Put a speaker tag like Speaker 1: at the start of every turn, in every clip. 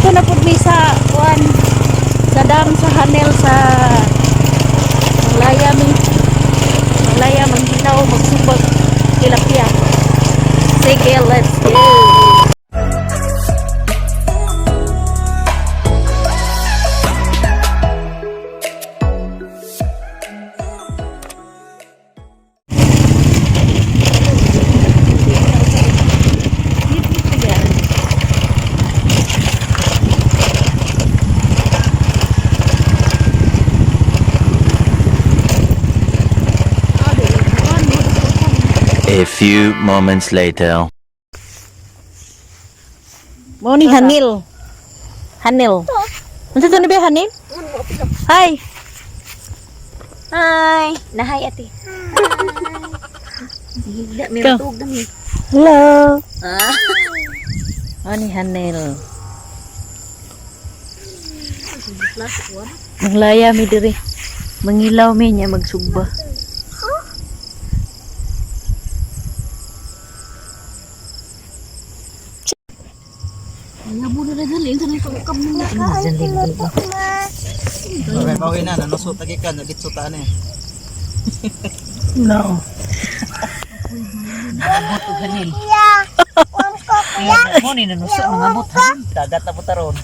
Speaker 1: Dito na pud mi sa kuan sa dam sa Hanel sa Malaya mi. Malaya manghinaw magsubag tilapia. Sige, let's go.
Speaker 2: A few moments later.
Speaker 1: Mo ni Hanil. Hanil. Unsa to ni ba Hanil? Hi.
Speaker 3: Hi, nahay ate. Higda may
Speaker 1: Ikaw.
Speaker 3: matug dami.
Speaker 1: Hello.
Speaker 3: Ah,
Speaker 1: Mo ni Hanil. Maglaya mi diri. Mangilaw mi niya magsugba.
Speaker 3: nabo na dali sa nang pagkam na.
Speaker 4: Okay, okay na. Nanusot lagi ka. Nagitsutaan eh.
Speaker 1: No.
Speaker 4: Mo ni nanusot. Nangabot ha. Dagat na po taron.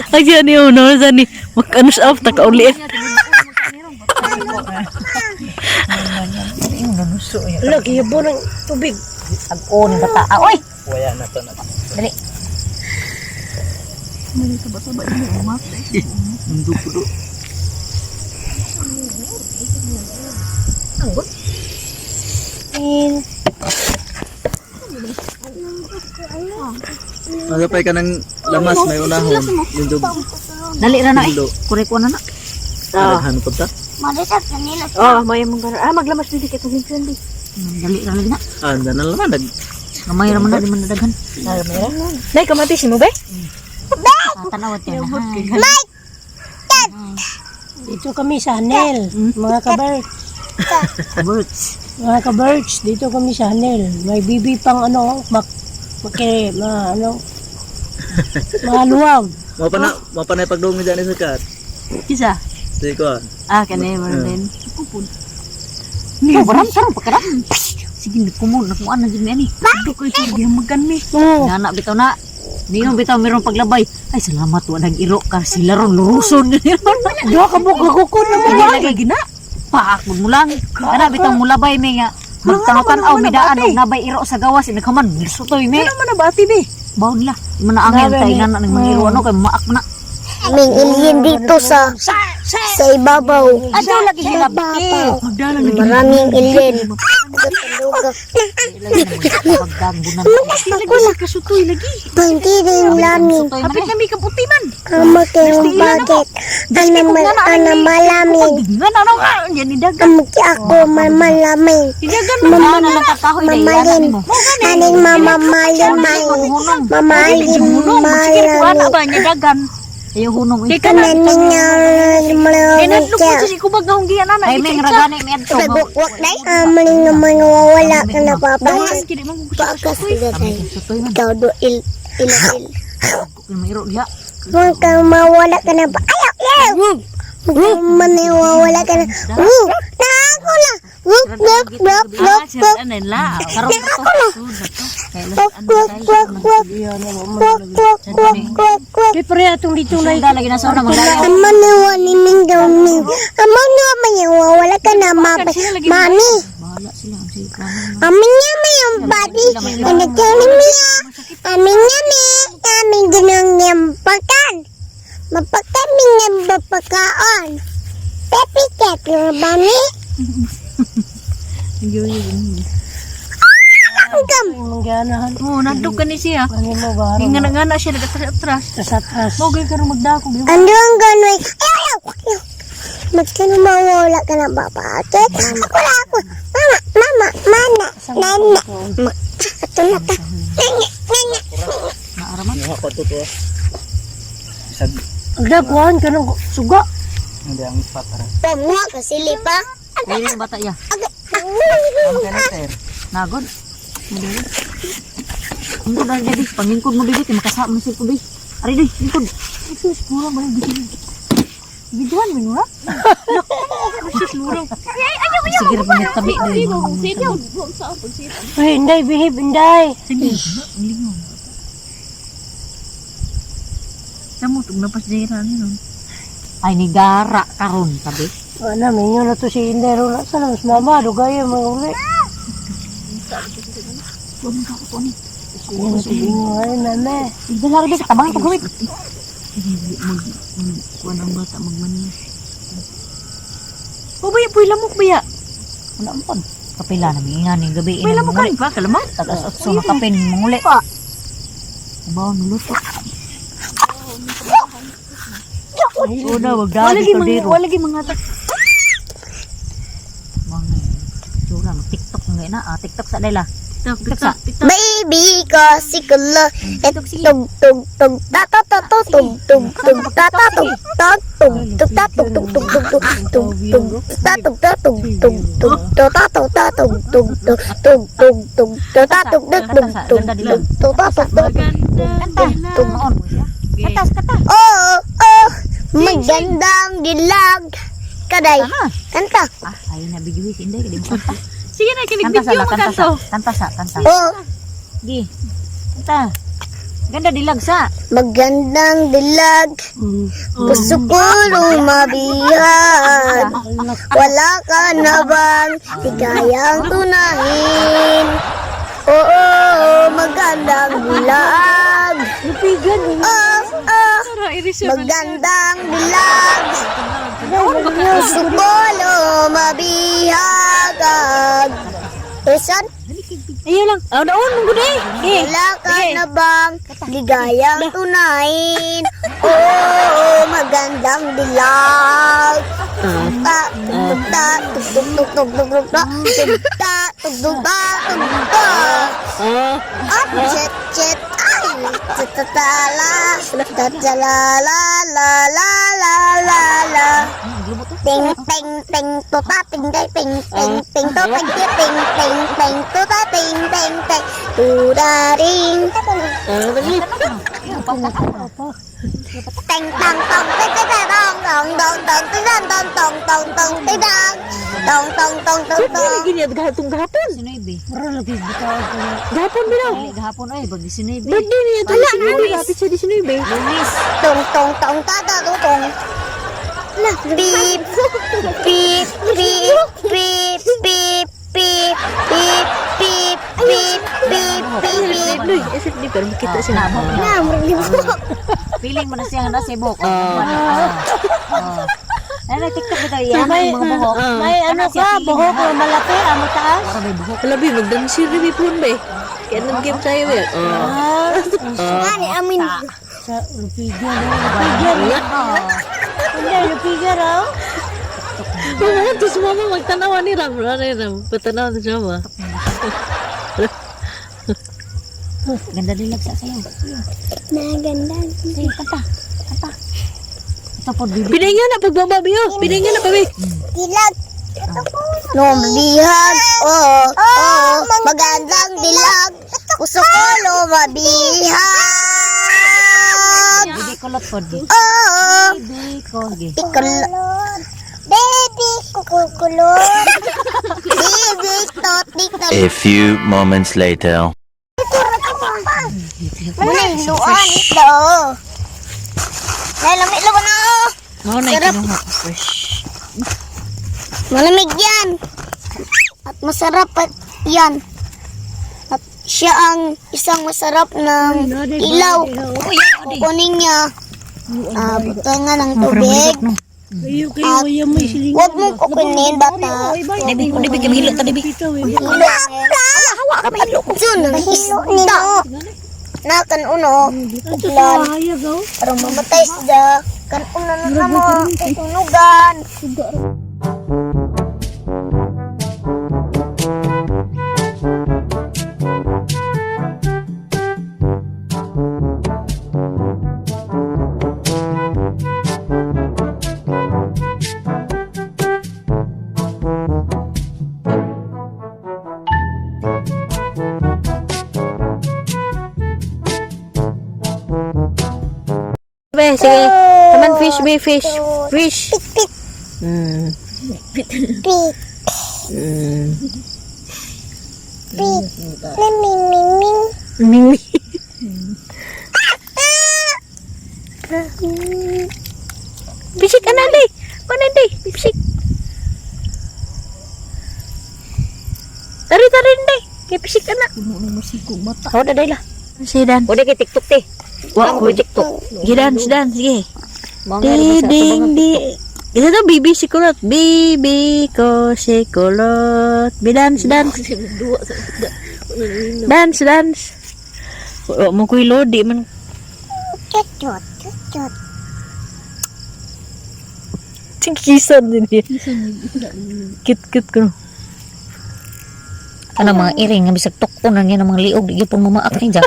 Speaker 1: Agya ni uno zani makanus off ta kauli.
Speaker 3: Lagi yabo ng tubig. Ag-on bata. Oy,
Speaker 4: Waya na to na.
Speaker 3: dali.
Speaker 4: Nunduk po. Magapay ka ng lamas. May unahon. Nunduk.
Speaker 3: Dali ra na eh.
Speaker 4: Nunduk.
Speaker 3: Kurek ko na na.
Speaker 4: Naghan po ta.
Speaker 1: Oh, may mong gara. Ah, maglamas dili kay tubig di.
Speaker 3: Dali ra lagi na.
Speaker 4: Anda na naman.
Speaker 3: Gamay ra man na di man nadaghan.
Speaker 1: Nay kamatis mo ba?
Speaker 3: Tanawat yan.
Speaker 5: Dito kami sa Hanel, mga ka-birds.
Speaker 3: Birds.
Speaker 5: Mga ka-birds, dito kami sa Hanel. May bibi pang ano, maluwag.
Speaker 4: Mapa na pagdungi dyan sa kat.
Speaker 3: Kisa.
Speaker 4: Sige ko.
Speaker 3: Ah, kanay Marlene. Ni baram sarong pakaram. Sige nagkumun na kung ano din ani. Ado ko sige magan mi. Nana bitaw na. Ninong bitaw meron paglabay. Ay salamat wa nag-iro kar sila ron luruson.
Speaker 5: Dua ka bukakukon na
Speaker 3: Hindi lagi gina. Paak mo lang. Ana bitaw mulabay mi nga. Magtanaw aw mi daan og nabay iro sa gawas inakaman. Sutoy mi.
Speaker 5: Ano man na bati be?
Speaker 3: Bawon la. Manaangin tay nga nang mangiro ano kay maak na.
Speaker 6: Aming alien dito sa ibabaw.
Speaker 3: Ada lagi sila bati.
Speaker 6: Maraming alien.
Speaker 3: Pagdambunan.
Speaker 6: Makula
Speaker 3: Kasutoy lagi.
Speaker 6: hindi rin lamin.
Speaker 3: Kapit na mi kaputi man.
Speaker 6: Ama kayong bakit. Malamin.
Speaker 3: Dingan ano nga yan ni dagan.
Speaker 6: Amaki ako malamin.
Speaker 3: Didagan mo na nang kakahoy na
Speaker 6: Mamalin.
Speaker 3: mo.
Speaker 6: Aning mamamalin. Mamalim
Speaker 3: Ano
Speaker 6: malamin.
Speaker 3: ba niya dagan? Ayaw hunong eh.
Speaker 6: Kananing malamin
Speaker 3: Lukod
Speaker 6: siya.
Speaker 3: si kubag na hunggian na. Ay may ragani may adto.
Speaker 6: Pabukwak na amaling naman wawala ka na papayan.
Speaker 3: Kini mo
Speaker 6: Pakas na tayo.
Speaker 3: sutoy man.
Speaker 6: Ikaw do il.
Speaker 3: May iro diha.
Speaker 6: Huwag kang mawala ka na ba? Ayaw! Ayaw! Huwag kang maniwawala ka na. Nako lang!
Speaker 3: Ano la? Karon ko.
Speaker 5: Pipre atong dito na
Speaker 3: Dala lagi na sa una magdala.
Speaker 6: Amaniwanin daw ni. Maniwawala ka na, mami.
Speaker 3: Bahala sila ang sige.
Speaker 6: Aminya may ang body. Pinagkalim niya. Aminya may. Amin ginang niyampakan. Mapakami ng bapakaon. Pepi cat na ba ni? Hanggang.
Speaker 5: mangganahan.
Speaker 3: Oh, nandog ka ni siya.
Speaker 5: Ano mo ba?
Speaker 3: Nga siya nagatras-atras.
Speaker 5: Kasatras.
Speaker 3: Mogay ka rin magdako.
Speaker 6: Ando ang gano'y. Ayaw! Ayaw! Magkano mawala ka na babakit? Ako na ako. Mama, nana. Ito na ta. Nana.
Speaker 3: Naaraman.
Speaker 4: Mga patuto. Isag.
Speaker 5: Agdakuhan ka ng suga.
Speaker 4: Hindi ang patara.
Speaker 6: Pamuha ka sili pa.
Speaker 3: Ay, yung bata ya.
Speaker 4: Ano ka na, sir?
Speaker 3: Nagod. Madali. Ang dahil jadi, pangingkod mo bibi, makasama mo si Kubi. Ari deh, ikut. Itu pulang boleh bikin. Biduan minura. Sige banyak tabi deh.
Speaker 5: Ay, Inday, behave, Inday.
Speaker 3: Kamu tuh napas daerah ni non. Ay ni gara karon tabi.
Speaker 5: Ano, minyo na to si Inday. Rula sa mas mama, dugaya mga uli. Ano na to bingo ay, mama.
Speaker 3: Iba lagi deh katabang ito gawin. Kuan ang bata magmaniya. O baya puy lamok baya. Wala mo kon. Kapila na mingan ning gabi. Puy lamok kan pa kalamat. Tagas otso na kapin manguli. Bawa nuluto. Una wag dali to diro. Wala gi mga curang TikTok nga na. TikTok sa dela. TikTok sa.
Speaker 6: Baby ko si kulo tug tug tug ta ta ta ta tug tug tug ta ta tug ta tug tug ta tug tug tug tug tug tug tug ta tug ta tug tug tug ta tug ta tug tug tug tug tug tug ta tug tug tug tug tug ta tug tug
Speaker 3: Katas kata.
Speaker 6: oh oh magandang dilag kaday kanta
Speaker 3: Ah, ayun na bigyo si Inday kadi mo kanta.
Speaker 4: Sige na, kinig
Speaker 3: Kanta sa
Speaker 4: video
Speaker 3: la,
Speaker 4: mo
Speaker 3: kanta sa.
Speaker 4: kanto.
Speaker 3: Kanta sa, kanta.
Speaker 6: oh
Speaker 3: Gi. Kanta. Ganda dilag sa.
Speaker 6: magandang dilag puso ko lumabihag wala ka na bang higayang tunahin oo magandang dilag oh oh magandang dilag puso ko lumabihag Person,
Speaker 3: Ayo lang. Oh, daon mong gud
Speaker 6: wala ka na bang ligayang tunahin? Oo, magandang dilag. Tugta, tugta, tugtog, tugtog, tugtog, tugta, tugtugta, tugtog. At chet, chet, ay, tatatala, tatalala, la, la, la, la, la. Ting, ting, ting, tuta, ting, ting, ting, ting, ting, tuta, ting, ting, ting, ting, tuta, ting, ting, ting, tuta, ring. Teng tang tong teng teng tong tong tong tong tong tong tong tong tong teng tong tong tong tong tong.
Speaker 1: Gini at gahapon gahapon.
Speaker 3: Sinoybe.
Speaker 5: Para lagi bitaw ko.
Speaker 1: Gahapon bitaw.
Speaker 3: Dili gahapon ay bagi sinoybe.
Speaker 1: Birthday niya to si Nubi. Lapit siya di si Nubi.
Speaker 3: Lunis.
Speaker 6: Tong tong tong ta ta tong tong. Lah beep beep beep beep beep beep beep beep beep beep beep.
Speaker 1: Uy, efek di pero kita siya.
Speaker 3: Nabok na.
Speaker 6: Nah, meribut.
Speaker 3: Feeling mo na siya nga si Bok. Ano TikTok bitaw yan
Speaker 5: May,
Speaker 3: mga buhok.
Speaker 5: may ano ka, buhok na malaki, amo taas.
Speaker 3: Para may buhok.
Speaker 1: Labi magdansi rin pun ba. Kaya nang game tayo ba.
Speaker 6: Ngani amin.
Speaker 5: Sa lupigan, lupigan. Hindi, lupigan raw.
Speaker 1: Mama, terus mama magtanawan ni Ram. Ano ni Ram? Patanawan sa siya ba?
Speaker 3: Ganda dilag sa sayo.
Speaker 6: Naganda.
Speaker 3: Sige, kanta. Kanta. Ito po, bibi.
Speaker 1: Pinay nga na pagbaba biyo. Pinay nga na pabi.
Speaker 6: Dilag. Lumabihag, oh, magandang dilag. Puso ko lumabihag.
Speaker 3: Bibi kulot po.
Speaker 6: Oh,
Speaker 3: Bibi ko.
Speaker 6: pikulot. Baby, kukulot. Baby, totik na.
Speaker 2: A few moments later.
Speaker 6: Muna hiluan ito. Nalamig lang na ako.
Speaker 3: Oh, na
Speaker 6: Sarap.
Speaker 3: ikinuha. Fresh.
Speaker 6: Malamig yan. At masarap at yan. At siya ang isang masarap ng ilaw. Kukunin niya. Buto nga ng tubig.
Speaker 5: Ayaw kayo, ayaw mo isiling.
Speaker 6: Huwag mong kukunin, bata.
Speaker 3: Debi, kung debi kami hilo ta debi.
Speaker 6: Hawa ka may hilo. Sun, isda. Nakan uno. Uplan.
Speaker 5: Hayag daw.
Speaker 6: Para mamatay sila. Kan uno na namo. Tunugan.
Speaker 1: be. Sige. Naman fish be, fish. Fish.
Speaker 6: Pit.
Speaker 1: Hmm.
Speaker 6: Pit.
Speaker 1: Hmm.
Speaker 6: Pit. Ming.
Speaker 1: Mimi. Bisik ka na, day. Mana, day? Bisik. Tari, day. Kaya bisik ka na. Oh, daday lah. Sidan.
Speaker 3: O, kay TikTok, te.
Speaker 1: Wah,
Speaker 3: Ako TikTok.
Speaker 1: Gidan, sidan. Sige.
Speaker 3: Mga
Speaker 1: Ding, di. Kita tuh bibi sikulot. Bibi ko sikulot. Dance. Dance. Oh, mau kuy lodi man.
Speaker 6: Cocot.
Speaker 1: Kisan din dia. Kit ko.
Speaker 3: Ano mga iring nga bisag tuktonan niya ng mga liog di gyud pun mamaak ni Jack.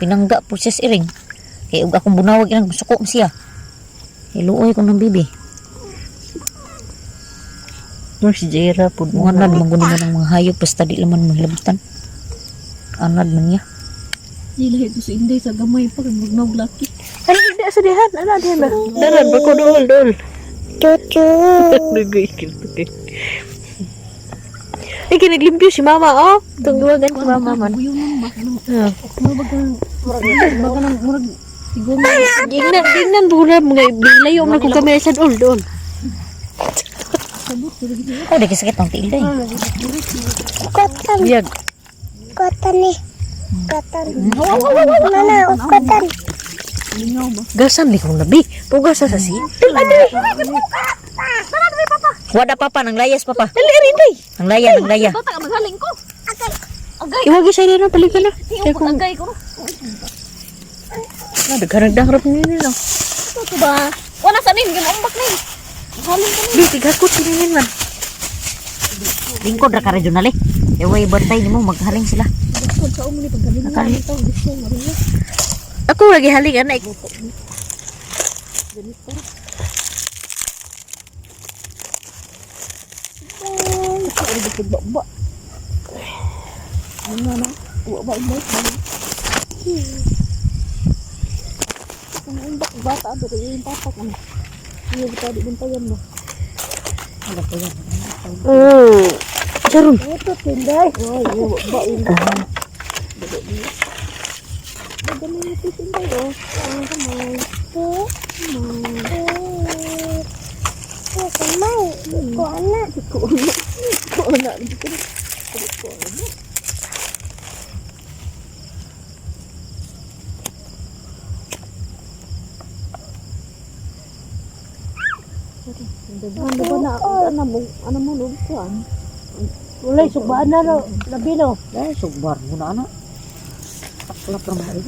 Speaker 3: Pinangga proses iring. Ug akong bunawag ilang suko siya. Luoy ko ng bibi.
Speaker 1: Mo si Jera pud mo.
Speaker 3: Anad mangguni mo ng mga hayop basta di laman mahilabutan. Anad man niya.
Speaker 5: Dili ito si Inday sa gamay pa kay magnog laki.
Speaker 1: Ay, hindi sedihan. Ano dia ba? Daran ba ko dol.
Speaker 6: Cucu.
Speaker 1: Nagay kil. Eh, kinaglimpyo si mama, oh. Tungguwagan si mama man. Gingnan bulan mga bilayo na kung kami sa dol.
Speaker 3: Oh, di kasakit ang tiil day.
Speaker 6: Kotan.
Speaker 1: Biyag.
Speaker 6: Kotan nih. Kotan. Mana kotan?
Speaker 1: Gasan di kong nabi. Pugas sa si.
Speaker 3: Wada papa nang layas papa.
Speaker 1: Dali rin day.
Speaker 3: Nang laya.
Speaker 5: Bata ka magaling ko.
Speaker 1: Iwagi sa na palikan na. Kaya kung
Speaker 5: Agay ko.
Speaker 1: nagharap nini no.
Speaker 5: Ito ba? Wala sa nin ginumbak ni. Magaling ko.
Speaker 1: Di tigakot nini man.
Speaker 3: Lingkod ra ka regional eh. Eway bantay nimo maghaling sila.
Speaker 5: Sa umli paggaling na ito gusto mo rin.
Speaker 1: Ako lagi haling anak.
Speaker 5: Bata do ko yung tapak mo. Hindi kita di bantayan mo.
Speaker 1: Charun.
Speaker 5: Ito tinday. Oh, yo ba ini. Magaling ito tinday oh. Kamay.
Speaker 6: Kamay. Ko anak.
Speaker 5: Ko na. Ano ba na ano mo lugsan? Wala sugbaan na ro. Labi no.
Speaker 3: Dai sugbar mo na ana. Taklap ra mari.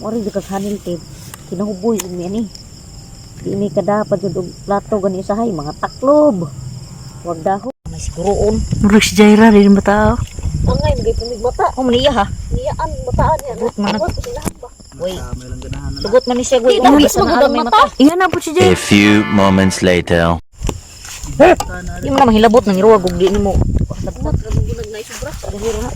Speaker 3: Ori di hanil te. Kinahuboy umi ani. Di ni kada pa jud og plato gani usahay mga taklob. Wag daho. May siguroon.
Speaker 1: Murag si Jaira rin bata.
Speaker 5: Angay magay pumig mata.
Speaker 3: Oh maniya ha.
Speaker 5: Niyaan bataan yan.
Speaker 3: Gut man.
Speaker 5: Tapos sinahan ba?
Speaker 3: Boy. Sugot man ni siya goy.
Speaker 5: Di na mismo gudang mata.
Speaker 1: Iyan na po si Jaira.
Speaker 2: A few moments later.
Speaker 3: Di mo na mahilabot nang iruwag ug di nimo.
Speaker 5: Mat ra mong gunag na isubra.
Speaker 3: Padahiro na.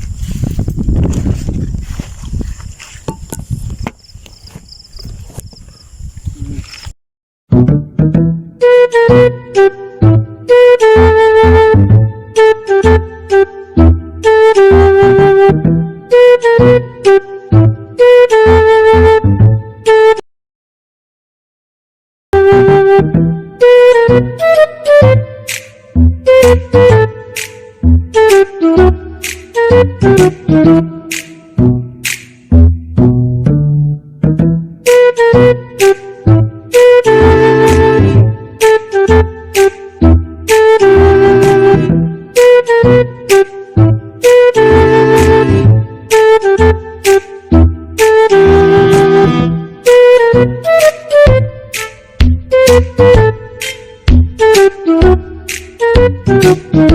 Speaker 6: Thank you.